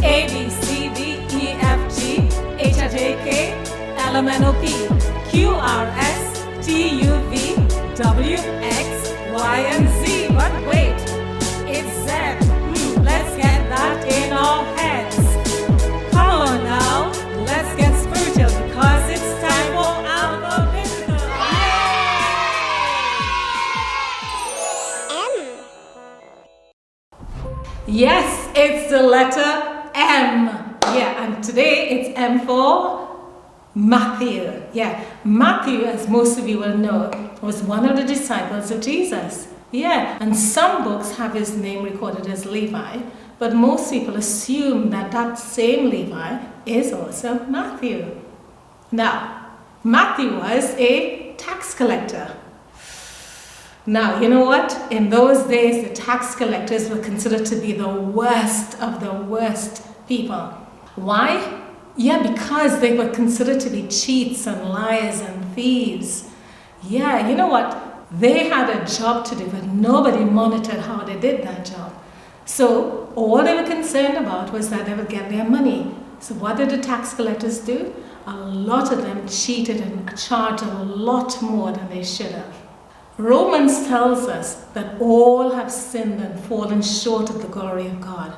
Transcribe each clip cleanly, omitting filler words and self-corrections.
A, B, C, D, E, F, G, H, I, J, K, L, M, N, O, P, Q, R, S, T, U, V, W, X, Y, and Z. But wait, it's Z. Let's get that in our heads. Come on now, let's get spiritual because it's time for AlphaBiblica. Yes, it's the letter M. Yeah, and today it's M for Mathew. Yeah, Mathew, as most of you will know, was one of the disciples of Jesus. Yeah, and some books have his name recorded as Levi, but most people assume that that same Levi is also Mathew. Now, Mathew was a tax collector. Now, you know what? In those days, the tax collectors were considered to be the worst of the worst people. Why? Yeah, because they were considered to be cheats and liars and thieves. Yeah, you know what? They had a job to do, but nobody monitored how they did that job. So all they were concerned about was that they would get their money. So what did the tax collectors do? A lot of them cheated and charged a lot more than they should have. Romans tells us that all have sinned and fallen short of the glory of God.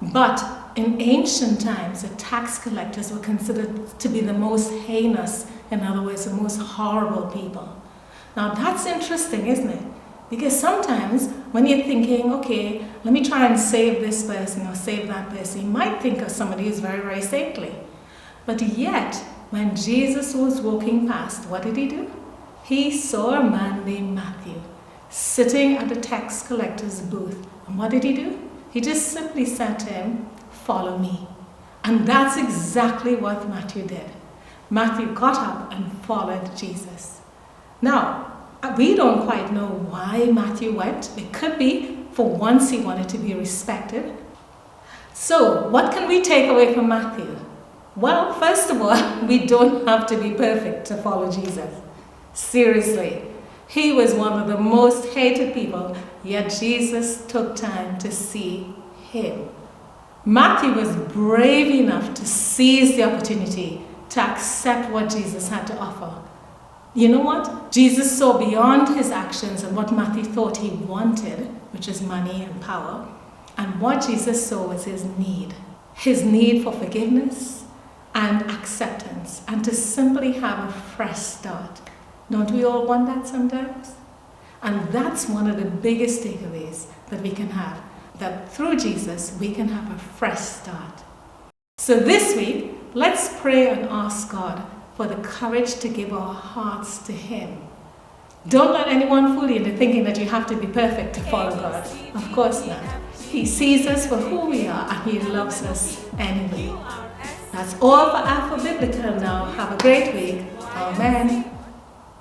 But in ancient times, the tax collectors were considered to be the most heinous, in other words, the most horrible people. Now that's interesting, isn't it? Because sometimes when you're thinking, okay, let me try and save this person or save that person, you might think of somebody who's very, very saintly. But yet, when Jesus was walking past, what did he do? He saw a man named Mathew sitting at the tax collector's booth. And what did he do? He just simply said to him, "Follow me." And that's exactly what Mathew did. Mathew got up and followed Jesus. Now, we don't quite know why Mathew went. It could be for once he wanted to be respected. So, what can we take away from Mathew? Well, first of all, we don't have to be perfect to follow Jesus. Seriously, he was one of the most hated people, yet Jesus took time to see him. Mathew was brave enough to seize the opportunity to accept what Jesus had to offer. You know what? Jesus saw beyond his actions and what Mathew thought he wanted, which is money and power. And what Jesus saw was his need for forgiveness and acceptance, and to simply have a fresh start. Don't we all want that sometimes? And that's one of the biggest takeaways that we can have, that through Jesus we can have a fresh start. So this week, let's pray and ask God for the courage to give our hearts to him. Don't let anyone fool you into thinking that you have to be perfect to follow God. Of course not. He sees us for who we are and he loves us anyway. That's all for AlphaBiblica now. Have a great week. Amen.